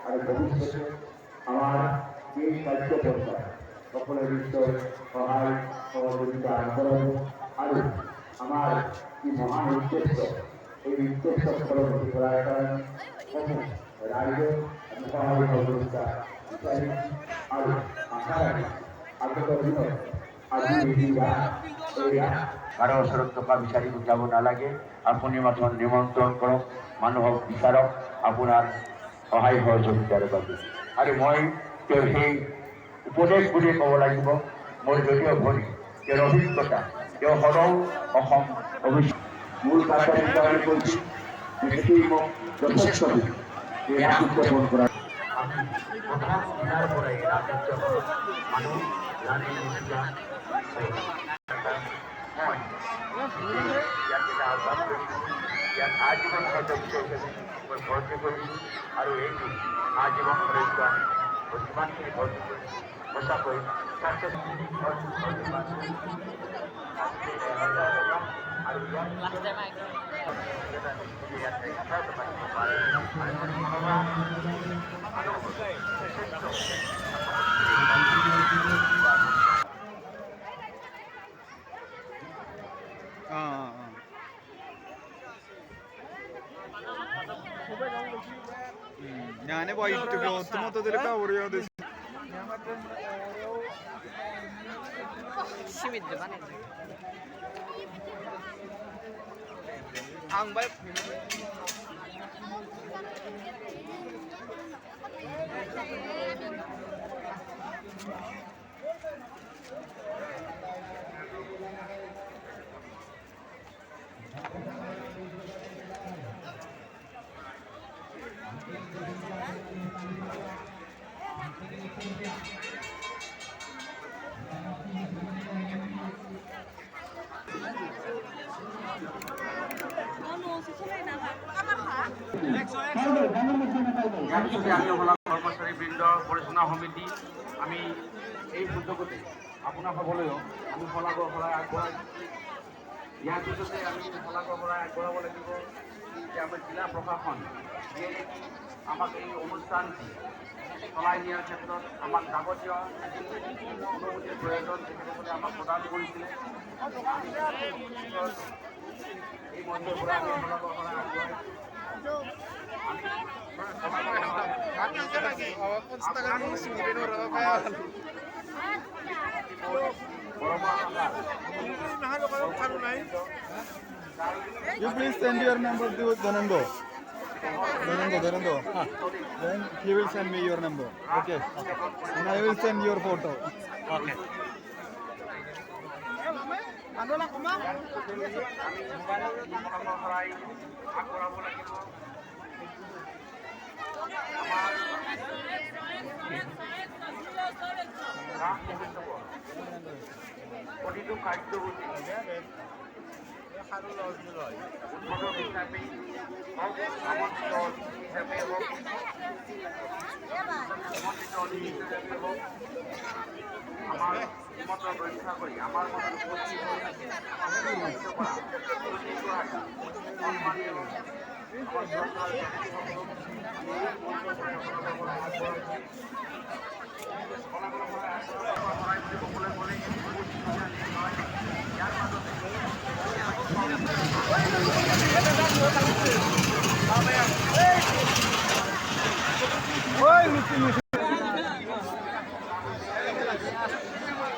আর ভবিষ্যতে আমার এই কার্যকর্তা সকলের ঈশ্বর সহায় সহযোগিতা আন্দোলন আর আমার কি মহান উদ্দেশ্য এই উদ্দেশ্য ফলবতী করার কারণে রাজ্য সহায় সহযোগিতা বিচারি আর আশা রাখি আগত দিন আজি কারো সুরক্ষা বিচারি যাব নালাগে আপুনি মাথন নিমন্ত্রণ করক মানুহ বিচারক আপোনাৰ সহায় সহযোগিতাৰ বাবে আৰু মই তেওঁ সেই উপদেশ বুলি ক'ব লাগিব মোৰ যদিও ভৰি তেওঁৰ অভিজ্ঞতা তেওঁ সদায় অসম মূল কাৰ্যকৰী কৰিছিল তেখেতেই মোক যথেষ্ট এই ৰাজত্ব গ্ৰহণ কৰা আমি প্ৰথম দিনাৰ পৰাই ৰাজত্ব মানুহ জানি বুজিলা মই ইয়াত এটা আহ্বান কৰিছোঁ ইয়াত আজীৱন সদস্য হিচাপে মই ভৰ্তি কৰিছোঁ আৰু এইটো আজীৱন সদস্য আমি যিমানখিনি ভৰ্তি কৰিছোঁ সঁচাকৈ আৰু ഞാൻ വൈറ്റ് ക്ലോത്ത് മൊത്തത്തിൽ കവർ ചെയ്യാതെ কৰ্মচাৰীবৃন্দ পৰিচালনা সমিতি আমি এই সুযোগতে আপোনাৰ হ'বলৈও আমি শলাগৰ শৰাই আগবঢ়াইছোঁ ইয়াৰ পিছতে আমি শলাগৰ শৰাই আগবঢ়াব লাগিব যে আমাৰ জিলা প্ৰশাসন যিয়ে নেকি আমাক এই অনুষ্ঠানটি চলাই নিয়াৰ ক্ষেত্ৰত আমাক যাৱতীয় অনুমতিৰ প্ৰয়োজন তেখেতসকলে আমাক প্ৰদান কৰিছিলে এই মঞ্চৰ পৰা আমি শলাগৰ শৰাই আগবঢ়াইছোঁ You please send your number to Dhanando. Then he will send me your number. Okay. And I will send your photo. Okay. প্ৰতিটো কাৰ্যসূচী উদ্বোধক হিচাপে হওক আমন্ত্ৰিত অতিথি হিচাপে হওক আমন্ত্ৰিত অতিথি হিচাপে হওক আমাৰ মতৰ ৰক্ষা কৰি আমাৰ মনত উপস্থিত হৈ কৰা সন্মানীয় আমাৰ চৰকাৰ Oi, Luciano.